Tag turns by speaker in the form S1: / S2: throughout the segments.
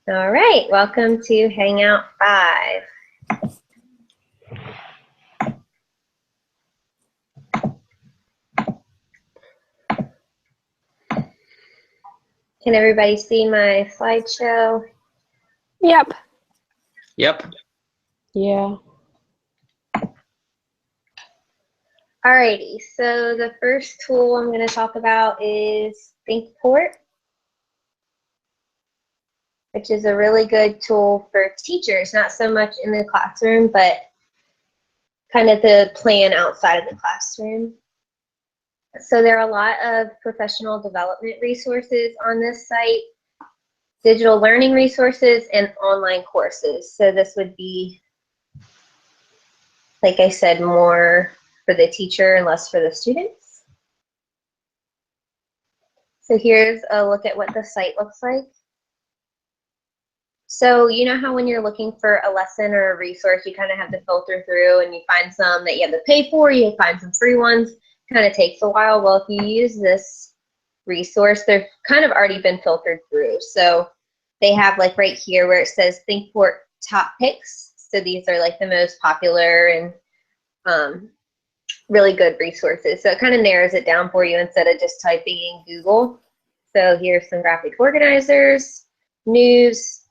S1: All right, welcome to Hangout 5. Can everybody see my slideshow?
S2: Yep.
S3: Yep.
S2: Yeah.
S1: Alrighty, so the first tool I'm going to talk about is ThinkPort, which is a really good tool for teachers, not so much in the classroom, but kind of the plan outside of the classroom. So there are a lot of professional development resources on this site, digital learning resources, and online courses. So this would be, like I said, more for the teacher and less for the students. So here's a look at what the site looks like. So you know how when you're looking for a lesson or a resource, you kind of have to filter through and you find some that you have to pay for, you find some free ones, kind of takes a while. Well, if you use this resource, they've kind of already been filtered through. So they have like right here where it says ThinkPort top picks. So these are like the most popular and really good resources. So it kind of narrows it down for you instead of just typing in Google. So here's some graphic organizers, news,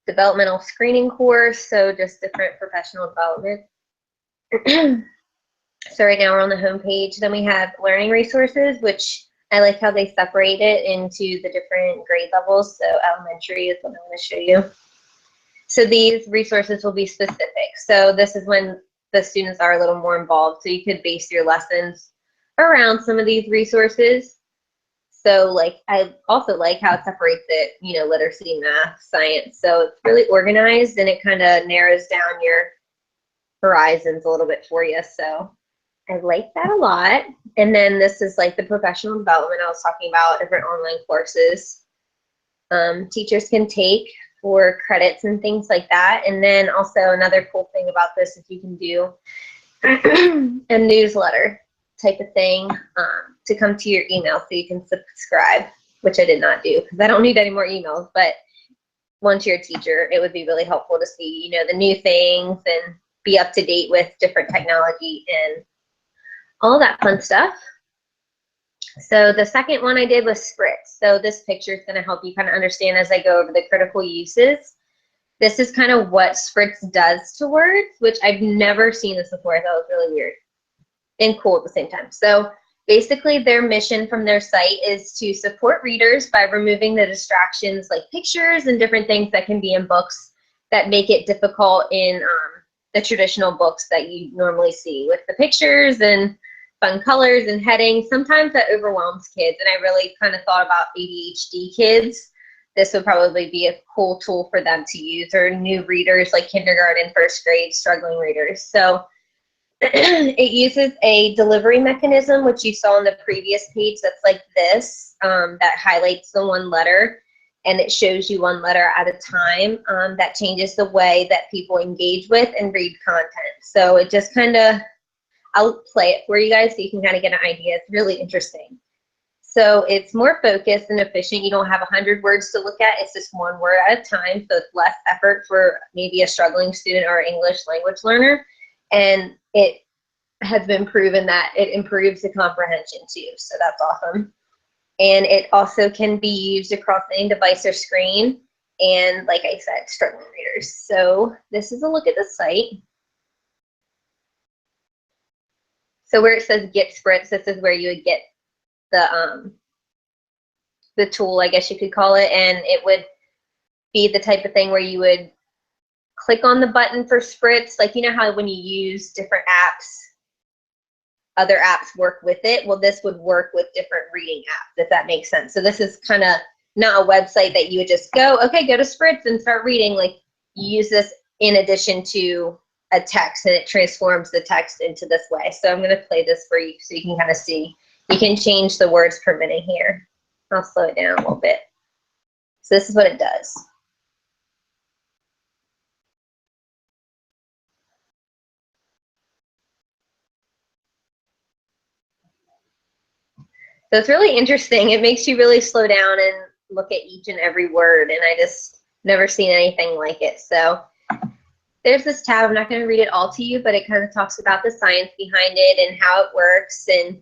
S1: developmental screening course, so just different professional development. So right now we're on the home page. Then we have learning resources, which I like how they separate it into the different grade levels. So elementary is what I'm going to show you. So these resources will be specific. So this is when the students are a little more involved. So you could base your lessons around some of these resources. So like I also like how it separates it, you know, literacy, math, science. So it's really organized and it kind of narrows down your horizons a little bit for you. So I like that a lot. And then this is like the professional development I was talking about, different online courses teachers can take for credits and things like that. And then also another cool thing about this is you can do a newsletter type of thing to come to your email so you can subscribe, which I did not do because I don't need any more emails. But once you're a teacher, it would be really helpful to see, you know, the new things and be up to date with different technology and all that fun stuff. So the second one I did was Spritz. So this picture is going to help you kind of understand as I go over the critical uses. This is kind of what Spritz does to words, which I've never seen this before. I thought it was really weird and cool at the same time. So basically their mission from their site is to support readers by removing the distractions like pictures and different things that can be in books that make it difficult in the traditional books that you normally see with the pictures and fun colors and headings. Sometimes that overwhelms kids, and I really kind of thought about ADHD kids. This would probably be a cool tool for them to use, or new readers like kindergarten, first grade, struggling readers. So it uses a delivery mechanism, which you saw on the previous page, that's like this, that highlights the one letter, and it shows you one letter at a time. That changes the way that people engage with and read content. So it just kind of, I'll play it for you guys so you can kind of get an idea. It's really interesting. So it's more focused and efficient. You don't have 100 words to look at. It's just one word at a time. So it's less effort for maybe a struggling student or English language learner. And it has been proven that it improves the comprehension too. So that's awesome. And it also can be used across any device or screen. And like I said, struggling readers. So this is a look at the site. So where it says Get Spritz, this is where you would get the tool, I guess you could call it, and it would be the type of thing where you would click on the button for Spritz, like you know how when you use different apps, other apps work with it. Well, this would work with different reading apps, if that makes sense. So this is kind of not a website that you would just go, okay, go to Spritz and start reading. Like you use this in addition to a text, and it transforms the text into this way. So I'm going to play this for you so you can kind of see. You can change the words per minute here. I'll slow it down a little bit. So this is what it does. So it's really interesting. It makes you really slow down and look at each and every word. And I just never seen anything like it. So there's this tab. I'm not going to read it all to you, but it kind of talks about the science behind it and how it works. And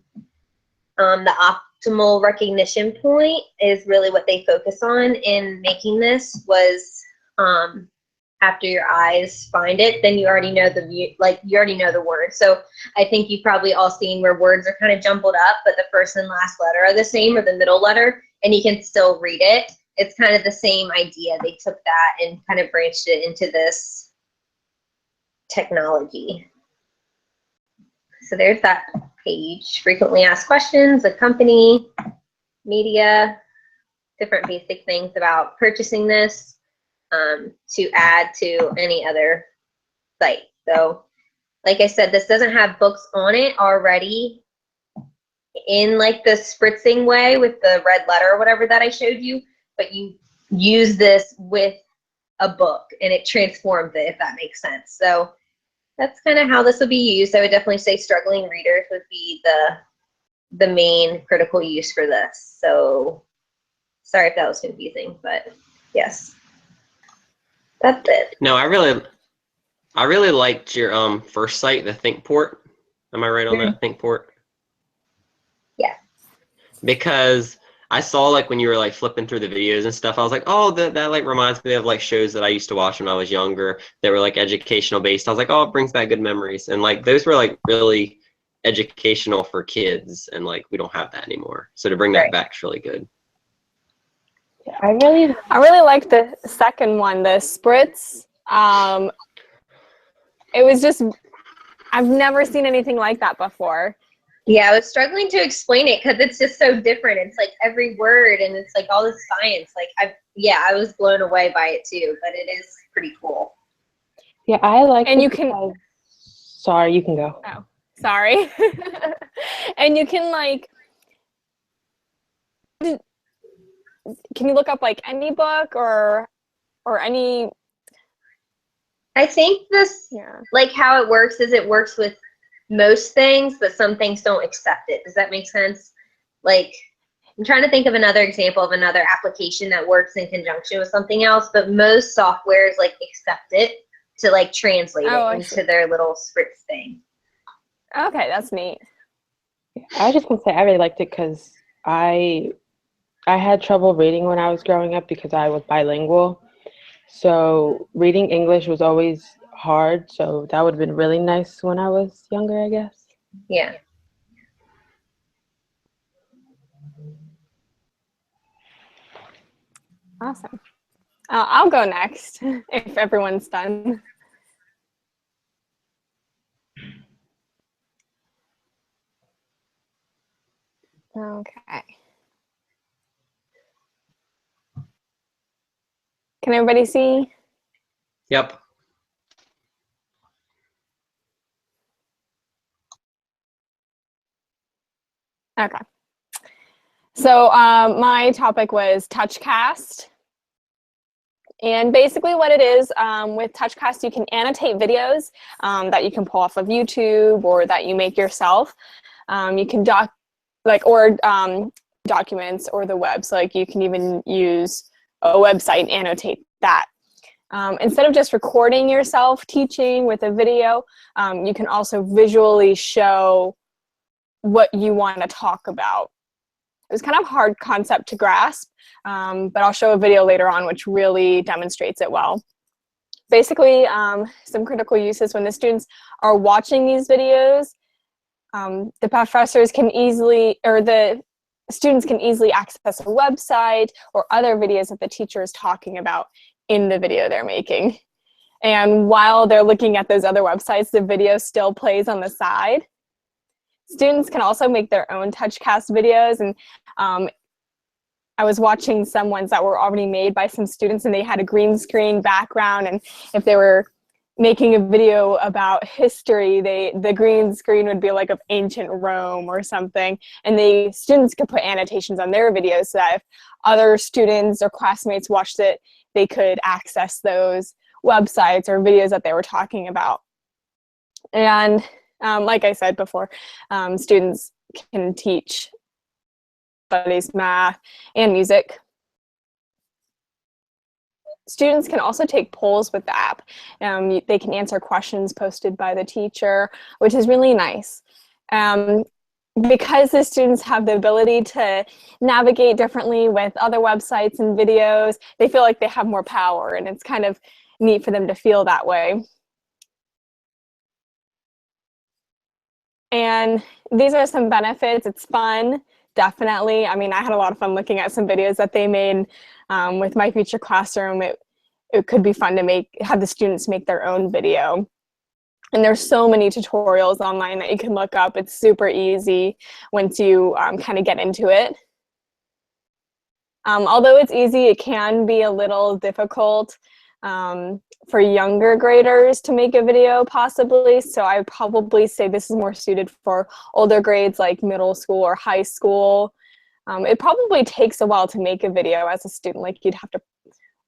S1: the optimal recognition point is really what they focus on in making this was after your eyes find it, then you already know you already know the word. So I think you've probably all seen where words are kind of jumbled up, but the first and last letter are the same, or the middle letter, and you can still read it. It's kind of the same idea. They took that and kind of branched it into this technology. So there's that page. Frequently asked questions, a company, media, different basic things about purchasing this to add to any other site. So like I said, this doesn't have books on it already in like the spritzing way with the red letter or whatever that I showed you, but you use this with a book and it transforms it, if that makes sense. So that's kind of how this would be used. I would definitely say struggling readers would be the main critical use for this. So sorry if that was confusing, but yes, that's it.
S3: No, I really liked your first site, the ThinkPort. Am I right on that, ThinkPort?
S1: Yeah.
S3: Because I saw like when you were like flipping through the videos and stuff, I was like, oh, that like reminds me of like shows that I used to watch when I was younger that were like educational based. I was like, oh, it brings back good memories. And like those were like really educational for kids, and like we don't have that anymore. So to bring that back is really good.
S2: Yeah, I really like the second one, the spritz. It was just, I've never seen anything like that before.
S1: Yeah, I was struggling to explain it because it's just so different. It's like every word and it's like all this science. Like I was blown away by it too, but it is pretty cool.
S2: Yeah, I like
S4: And
S2: it
S4: you can
S2: because, sorry, you can go.
S4: Oh, sorry. And you can like, can you look up like any book or any?
S1: I think this,
S4: Yeah.
S1: like how it works is it works with most things, but some things don't accept it. Does that make sense? Like, I'm trying to think of another example of another application that works in conjunction with something else, but most softwares like accept it to like translate it into their little spritz thing.
S4: Okay, that's neat.
S2: I was just gonna say I really liked it because I had trouble reading when I was growing up because I was bilingual. So reading English was always hard. So that would have been really nice when I was younger, I guess.
S1: Yeah.
S4: Awesome. I'll go next if everyone's done. Okay. Can everybody see?
S3: Yep.
S4: Okay. So my topic was TouchCast. And basically what it is, with TouchCast, you can annotate videos that you can pull off of YouTube or that you make yourself. You can documents or the web. So like you can even use a website and annotate that. Instead of just recording yourself teaching with a video, you can also visually show what you want to talk about. It was kind of a hard concept to grasp, but I'll show a video later on which really demonstrates it well. Basically, some critical uses when the students are watching these videos, the professors can easily, or the students can easily access a website or other videos that the teacher is talking about in the video they're making. And while they're looking at those other websites, the video still plays on the side. Students can also make their own TouchCast videos, and I was watching some ones that were already made by some students, and they had a green screen background, and if they were making a video about history, the green screen would be like of ancient Rome or something, and the students could put annotations on their videos so that if other students or classmates watched it, they could access those websites or videos that they were talking about. And like I said before, students can teach studies, math, and music. students can also take polls with the app. They can answer questions posted by the teacher, which is really nice. Because the students have the ability to navigate differently with other websites and videos, they feel like they have more power, and it's kind of neat for them to feel that way. And these are some benefits. It's fun, definitely. I mean, I had a lot of fun looking at some videos that they made with My Future Classroom. It could be fun to have the students make their own video. And there's so many tutorials online that you can look up. It's super easy once you kind of get into it. Although it's easy, it can be a little difficult for younger graders to make a video possibly. So I would probably say this is more suited for older grades like middle school or high school. It probably takes a while to make a video as a student. Like you'd have to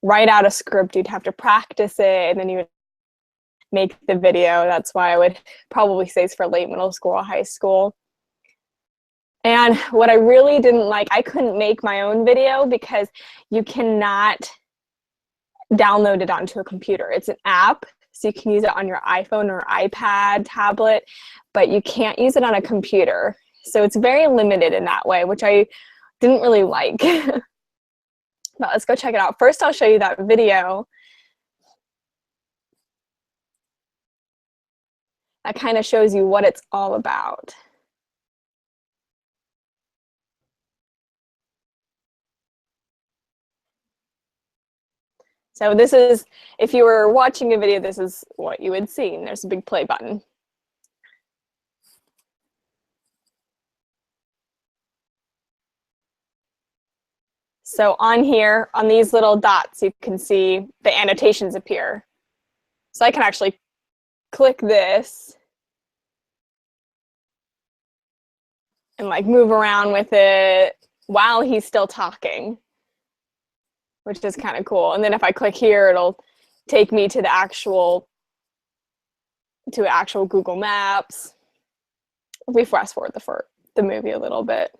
S4: write out a script, you'd have to practice it, and then you would make the video. That's why I would probably say it's for late middle school or high school. And what I really didn't like, I couldn't make my own video because you cannot download it onto a computer. It's an app, so you can use it on your iPhone or iPad, tablet, but you can't use it on a computer. So it's very limited in that way, which I didn't really like. But let's go check it out. First, I'll show you that video. That kind of shows you what it's all about. So this is, if you were watching a video, this is what you would see. And there's a big play button. So on here, on these little dots, you can see the annotations appear. So I can actually click this and like move around with it while he's still talking, which is kind of cool. And then if I click here, it'll take me to the actual Google Maps. If we fast forward the movie a little bit.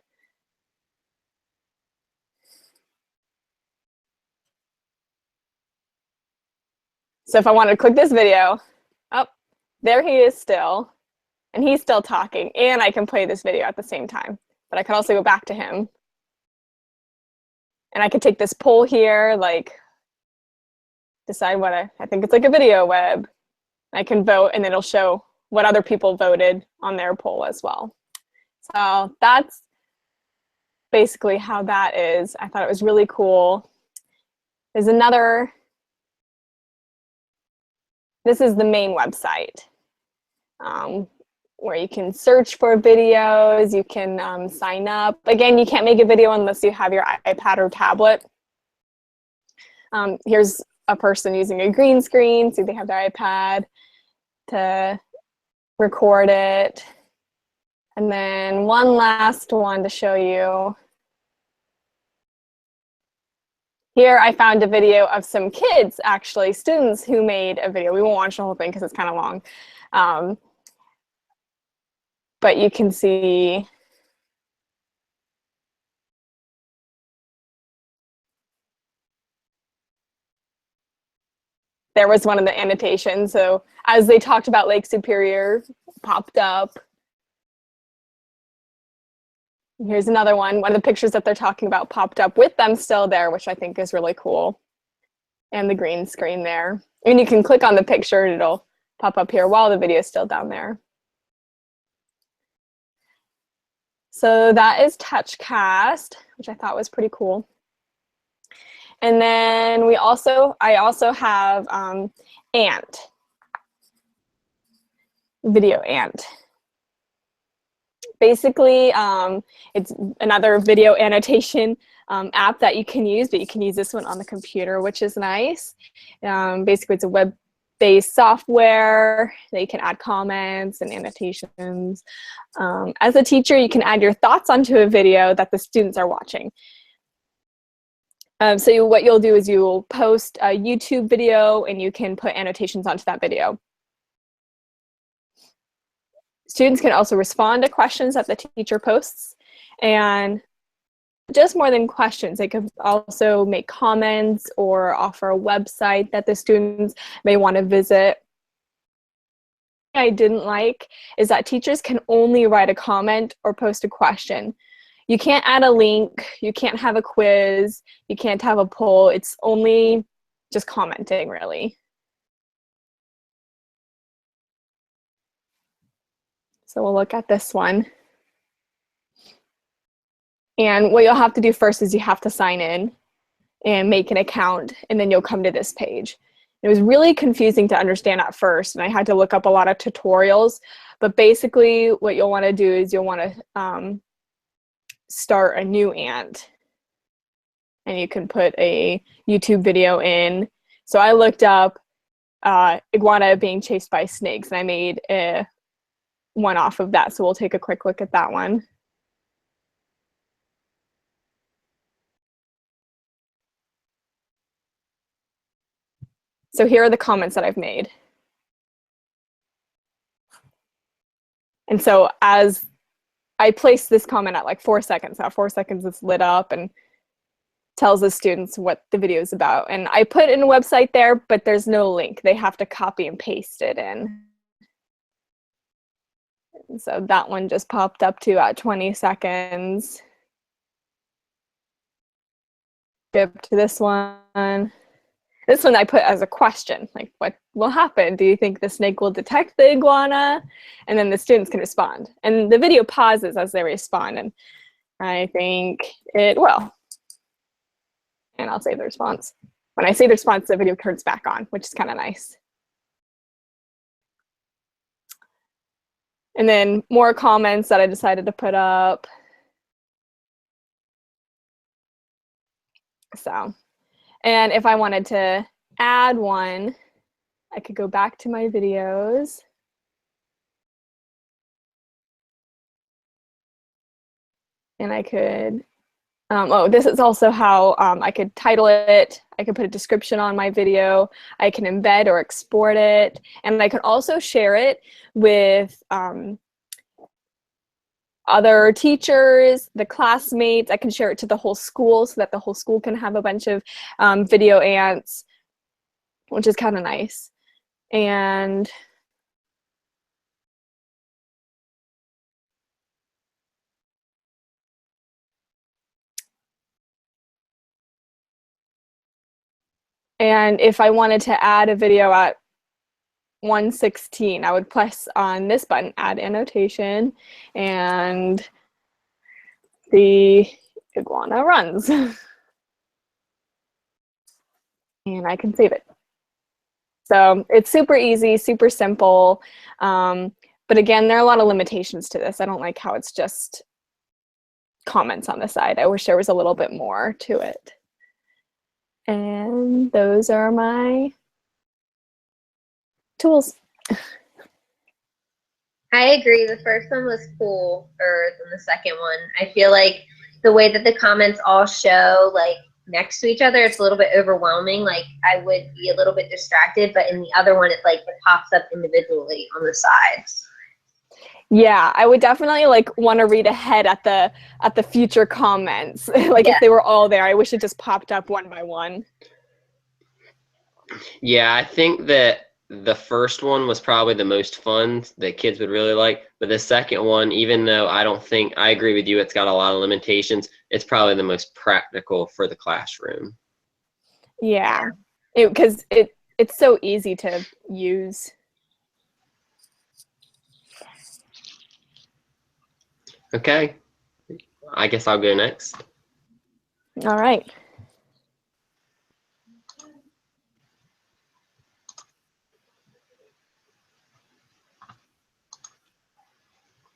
S4: So if I wanted to click this video, oh, there he is still, and he's still talking, and I can play this video at the same time. But I can also go back to him. And I could take this poll here, like decide what I think it's like a video web. I can vote, and it'll show what other people voted on their poll as well. So that's basically how that is. I thought it was really cool. There's another, this is the main website where you can search for videos, you can sign up. Again, you can't make a video unless you have your iPad or tablet. Here's a person using a green screen, so they have their iPad to record it. And then one last one to show you. Here I found a video of some kids, actually, students who made a video. We won't watch the whole thing because it's kind of long. But you can see there was one of the annotations. So as they talked about Lake Superior, popped up. Here's another one. One of the pictures that they're talking about popped up with them still there, which I think is really cool. And the green screen there. And you can click on the picture and it'll pop up here while the video is still down there. So that is TouchCast, which I thought was pretty cool. And then I also have Ant, Video Ant. Basically, it's another video annotation app that you can use, but you can use this one on the computer, which is nice. Basically, it's a web-based software that you can add comments and annotations. As a teacher, you can add your thoughts onto a video that the students are watching. So what you'll do is you'll post a YouTube video and you can put annotations onto that video. Students can also respond to questions that the teacher posts. And just more than questions. They could also make comments or offer a website that the students may want to visit. I didn't like is that teachers can only write a comment or post a question. You can't add a link, you can't have a quiz, you can't have a poll. It's only just commenting, really. So we'll look at this one. And what you'll have to do first is you have to sign in and make an account, and then you'll come to this page. It was really confusing to understand at first, and I had to look up a lot of tutorials. But basically, what you'll want to do is you'll want to start a new ant, and you can put a YouTube video in. So I looked up iguana being chased by snakes, and I made one off of that. So we'll take a quick look at that one. So here are the comments that I've made. And so as I placed this comment at like 4 seconds, at 4 seconds it's lit up and tells the students what the video is about. And I put in a website there, but there's no link. They have to copy and paste it in. And so that one just popped up to at 20 seconds. Skip to this one. This one I put as a question, like, what will happen? Do you think the snake will detect the iguana? And then the students can respond. And the video pauses as they respond, and I think it will. And I'll save the response. When I save the response, the video turns back on, which is kind of nice. And then more comments that I decided to put up. So. And if I wanted to add one, I could go back to my videos. And I could, this is also how I could title it. I could put a description on my video. I can embed or export it. And I could also share it with other teachers, the classmates. I can share it to the whole school so that the whole school can have a bunch of video ants, which is kind of nice. And if I wanted to add a video at 1:16, I would press on this button, add annotation, and the iguana runs. And I can save it. So it's super easy, super simple. But again, there are a lot of limitations to this. I don't like how it's just comments on the side. I wish there was a little bit more to it. And those are my tools.
S1: I agree. The first one was cooler than the second one. I feel like the way that the comments all show like next to each other, it's a little bit overwhelming. Like I would be a little bit distracted, but in the other one, it pops up individually on the sides.
S4: Yeah, I would definitely want to read ahead at the future comments. If they were all there, I wish it just popped up one by one.
S3: Yeah, I think that the first one was probably the most fun that kids would really like, but the second one, even though I agree with you, it's got a lot of limitations, it's probably the most practical for the classroom.
S4: Yeah, because it's so easy to use.
S3: Okay, I guess I'll go next.
S4: All right.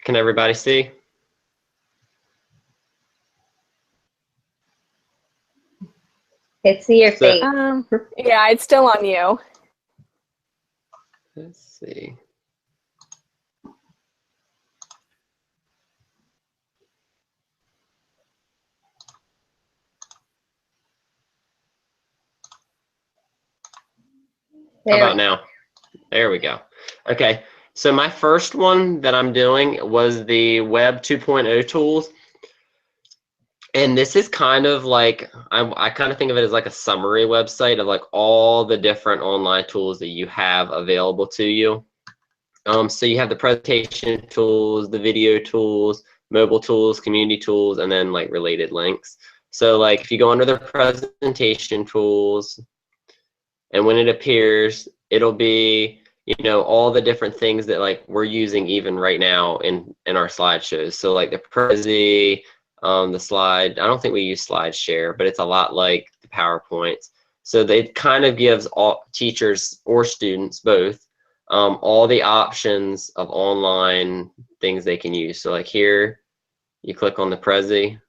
S3: Can everybody see?
S1: It's your face.
S4: Yeah, it's still on you.
S3: Let's see. How about now? There we go. Okay, so my first one that I'm doing was the Web 2.0 tools. And this is kind of like, I kind of think of it as like a summary website of like all the different online tools that you have available to you. So you have the presentation tools, the video tools, mobile tools, community tools, and then like related links. So like if you go under the presentation tools, and when it appears, it'll be, you know, all the different things that like we're using even right now in our slideshows. So like the Prezi, the slide, I don't think we use SlideShare, but it's a lot like the PowerPoints. So it kind of gives all teachers or students both all the options of online things they can use. So like here, you click on the Prezi,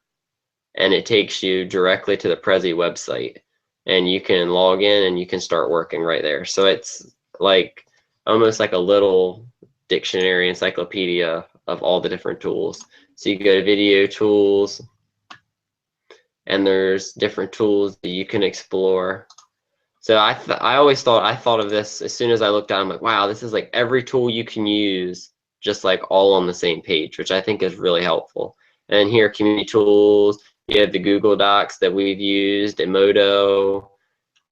S3: and it takes you directly to the Prezi website, and you can log in and you can start working right there. So it's like almost like a little dictionary encyclopedia of all the different tools. So you go to video tools, and there's different tools that you can explore. So I always thought of this as soon as I looked down. I'm like, wow, this is like every tool you can use, just like all on the same page, which I think is really helpful. And here, community tools, you have the Google Docs that we've used, Emodo,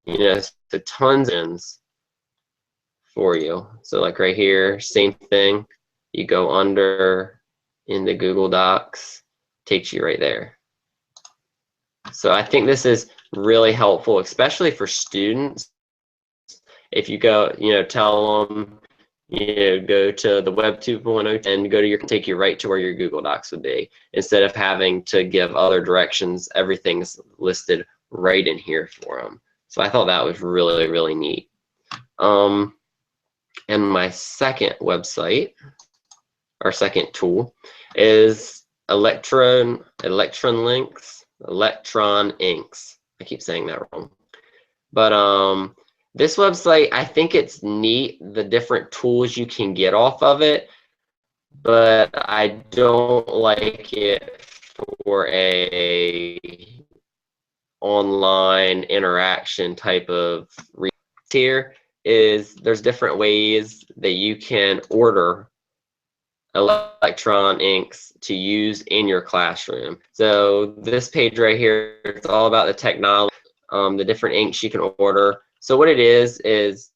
S3: you know, so tons of things for you. So like right here, same thing. You go under in the Google Docs, takes you right there. So I think this is really helpful, especially for students. If you go, you know, tell them, you know, go to the Web 2.0 and go to take you right to where your Google Docs would be. Instead of having to give other directions, everything's listed right in here for them. So I thought that was really, really neat. And my second website, our second tool, is Electron Inks. I keep saying that wrong. But this website, I think it's neat, the different tools you can get off of it, but I don't like it for a online interaction type of here is there's different ways that you can order Electron inks to use in your classroom. So this page right here, it's all about the technology, the different inks you can order. So what it is it's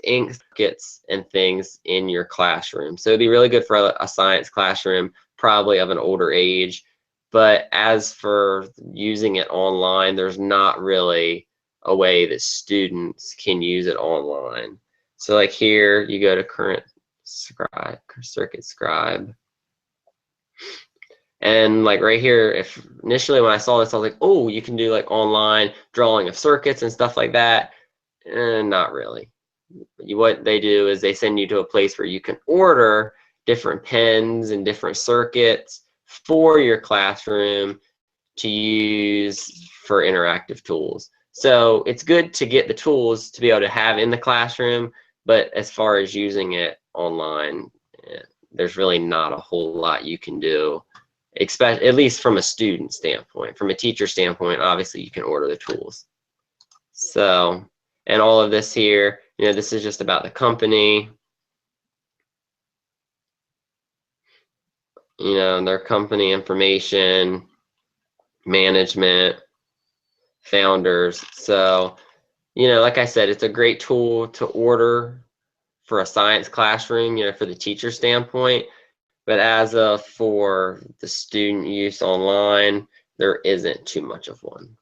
S3: ink kits and things in your classroom. So it'd be really good for a science classroom, probably of an older age. But as for using it online, there's not really a way that students can use it online. So like here, you go to current scribe, circuit scribe. And like right here, if initially when I saw this, I was like, oh, you can do like online drawing of circuits and stuff like that. Not really. What they do is they send you to a place where you can order different pens and different circuits for your classroom to use for interactive tools. So it's good to get the tools to be able to have in the classroom, but as far as using it online, there's really not a whole lot you can do, at least from a student standpoint. From a teacher standpoint, obviously you can order the tools. So, and all of this here, you know, this is just about the company, you know, their company information, management, founders. So, you know, like I said, it's a great tool to order for a science classroom, you know, for the teacher standpoint. But as of for the student use online, there isn't too much of one.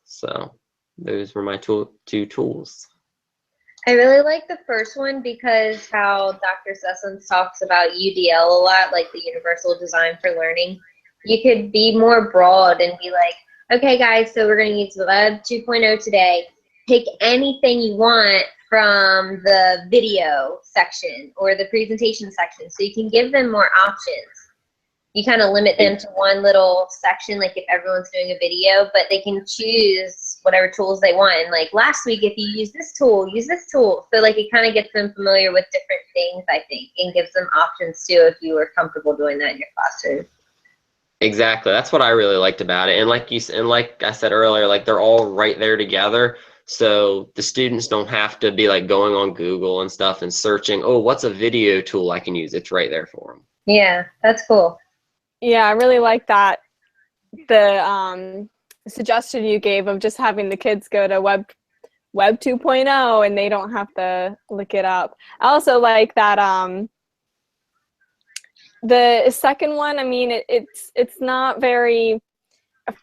S3: So those were my two tools.
S1: I really like the first one because how Dr. Sessions talks about UDL a lot, like the Universal Design for Learning. You could be more broad and be like, okay, guys, so we're going to use Web 2.0 today. Pick anything you want from the video section or the presentation section, so you can give them more options. You kind of limit them to one little section, like if everyone's doing a video, but they can choose whatever tools they want. And like last week, if you use this tool, use this tool. So like it kind of gets them familiar with different things, I think, and gives them options too if you were comfortable doing that in your classroom.
S3: Exactly. That's what I really liked about it. And like I said earlier, like they're all right there together. So the students don't have to be like going on Google and stuff and searching, oh, what's a video tool I can use? It's right there for them.
S1: Yeah, that's cool.
S4: Yeah, I really like that. The suggestion you gave of just having the kids go to Web 2.0 and they don't have to look it up. I also like that the second one, I mean, it's not very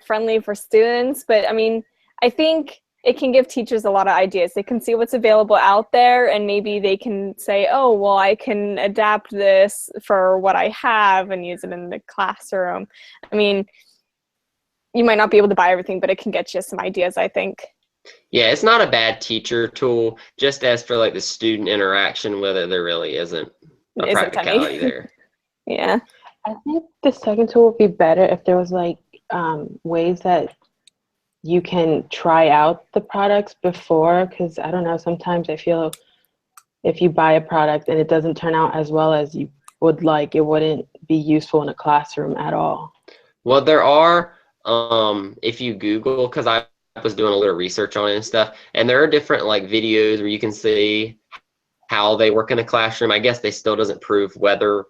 S4: friendly for students, but I mean, I think it can give teachers a lot of ideas. They can see what's available out there, and maybe they can say, oh, well, I can adapt this for what I have and use it in the classroom. I mean, you might not be able to buy everything, but it can get you some ideas, I think.
S3: Yeah, it's not a bad teacher tool. Just as for like the student interaction with it, there really isn't a
S4: Isn't
S3: practicality
S4: any.
S3: there.
S4: Yeah.
S2: I think the second tool would be better if there was like ways that you can try out the products before, because I don't know, sometimes I feel if you buy a product and it doesn't turn out as well as you would like, it wouldn't be useful in a classroom at all.
S3: Well, there are, if you Google, because I was doing a little research on it and stuff, and there are different like videos where you can see how they work in a classroom. I guess they still doesn't prove whether,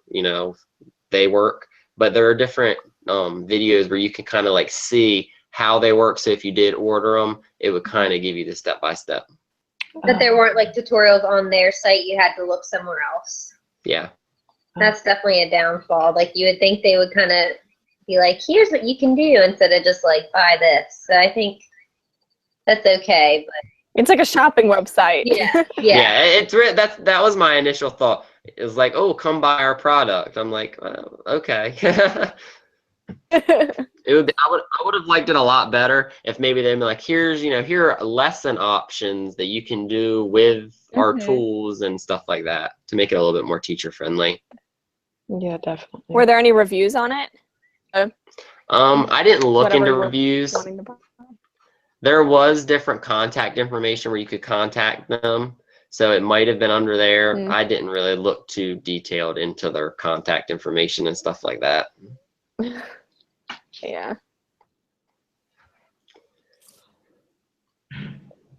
S3: they work, but there are different videos where you can kind of like see how they work. So if you did order them, it would kind of give you the step by step.
S1: But there weren't like tutorials on their site. You had to look somewhere else.
S3: Yeah.
S1: That's definitely a downfall. Like you would think they would kind of be like, here's what you can do instead of just like buy this. So I think that's okay. But
S4: It's like a shopping website.
S1: yeah.
S3: Yeah, that was my initial thought. It was like, oh, come buy our product. I'm like, well, okay. I would have liked it a lot better if maybe they'd be like, here are lesson options that you can do with our tools and stuff like that to make it a little bit more teacher friendly.
S2: Yeah, definitely.
S4: Were there any reviews on it?
S3: I didn't look
S4: Whatever
S3: into
S4: you were
S3: reviews.
S4: wanting to buy.
S3: There was different contact information where you could contact them. So it might have been under there. I didn't really look too detailed into their contact information and stuff like that.
S4: Yeah.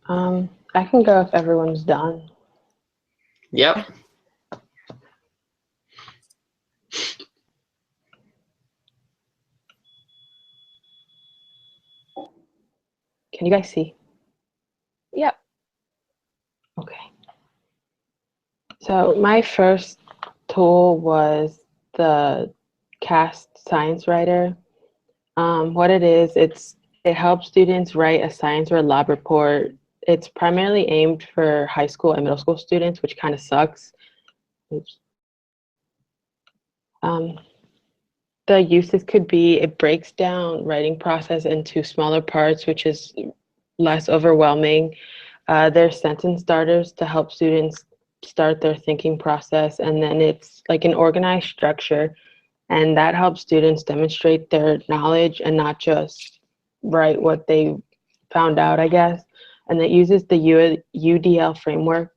S2: I can go if everyone's done.
S3: Yep.
S2: Can you guys see?
S4: Yep.
S2: Okay. So my first tool was the CAST Science Writer. What it is, it helps students write a science or lab report. It's primarily aimed for high school and middle school students, which kind of sucks. Oops. The uses could be it breaks down writing process into smaller parts, which is less overwhelming. There's sentence starters to help students start their thinking process, and then it's like an organized structure, and that helps students demonstrate their knowledge and not just write what they found out, I guess. And it uses the UDL framework.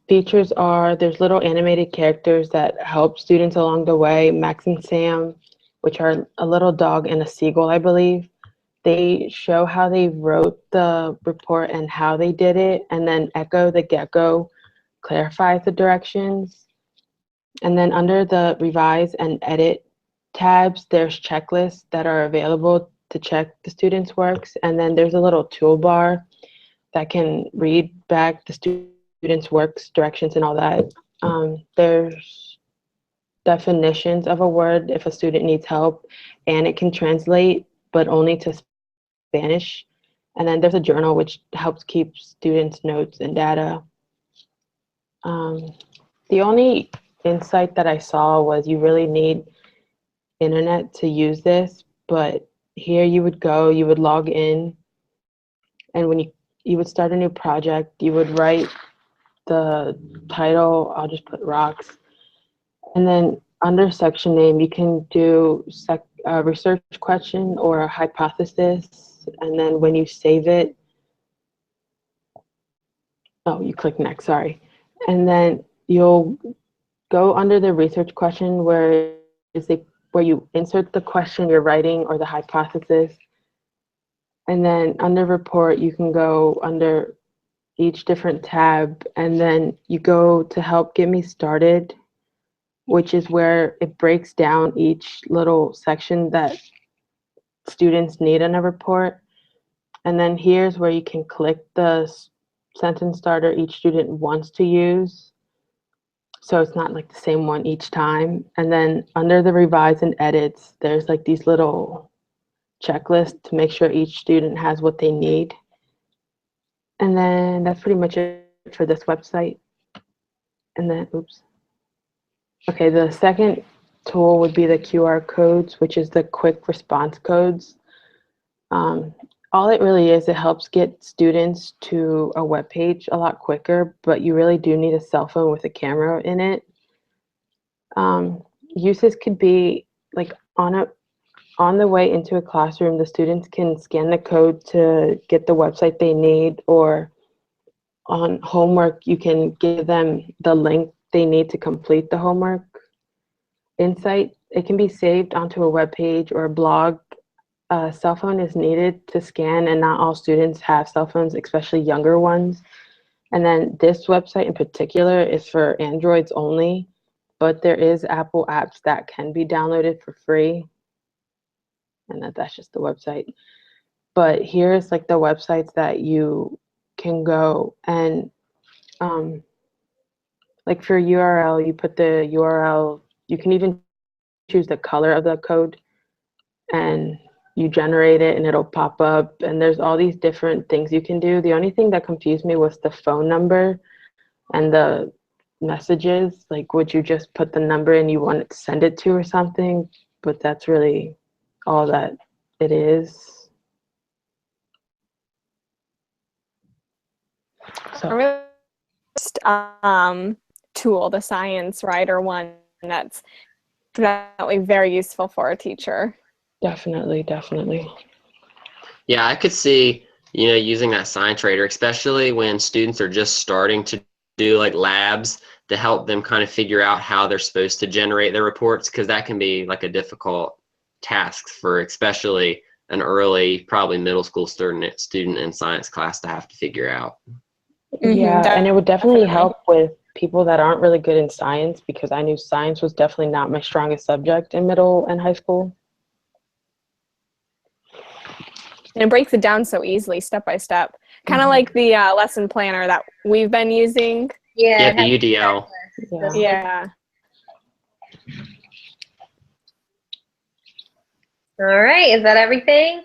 S2: Features are there's little animated characters that help students along the way. Max and Sam, which are a little dog and a seagull, I believe. They show how they wrote the report and how they did it. And then Echo the gecko clarifies the directions. And then under the revise and edit tabs, there's checklists that are available to check the students' works. And then there's a little toolbar that can read back the students' works, directions, and all that. There's definitions of a word if a student needs help, and it can translate, but only to Spanish. And then there's a journal which helps keep students' notes and data. The only insight that I saw was you really need internet to use this, but here you would go, you would log in, and when you would start a new project, you would write the title, I'll just put rocks, and then under section name, you can do a research question or a hypothesis, and then when you save it, oh, you click next, sorry, and then you'll go under the research question where you insert the question you're writing or the hypothesis, and then under report, you can go under each different tab, and then you go to help get me started, which is where it breaks down each little section that students need in a report. And then here's where you can click the sentence starter each student wants to use. So it's not like the same one each time. And then under the revise and edits, there's like these little checklists to make sure each student has what they need. And then that's pretty much it for this website. And then, oops. Okay, the second tool would be the QR codes, which is the quick response codes. All it really is, it helps get students to a web page a lot quicker, but you really do need a cell phone with a camera in it. Uses could be like on the way into a classroom, the students can scan the code to get the website they need, or on homework, you can give them the link they need to complete the homework. Insight, it can be saved onto a web page or a blog. A cell phone is needed to scan, and not all students have cell phones, especially younger ones. And then this website in particular is for Androids only, but there is Apple apps that can be downloaded for free. And that's just the website. But here's like the websites that you can go and like for URL, you put the URL, you can even choose the color of the code and you generate it and it'll pop up, and there's all these different things you can do. The only thing that confused me was the phone number and the messages. Like, would you just put the number and you want it to send it to or something? But that's really all that it is. So
S4: tool, the science writer one, that's definitely very useful for a teacher.
S2: Definitely.
S3: Yeah, I could see, using that science writer, especially when students are just starting to do like labs, to help them kind of figure out how they're supposed to generate their reports, because that can be like a difficult task for especially an early, probably middle school student in science class to have to figure out.
S2: Yeah, and it would definitely help with people that aren't really good in science, because I knew science was definitely not my strongest subject in middle and high school.
S4: And it breaks it down so easily, step by step. Kind of like the lesson planner that we've been using.
S3: Yeah, the UDL.
S4: Yeah.
S1: All right, is that everything?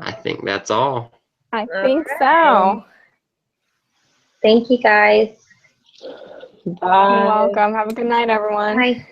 S3: I think that's all.
S4: I think so.
S1: Thank you, guys.
S2: Bye.
S4: You're welcome. Have a good night, everyone.
S1: Bye.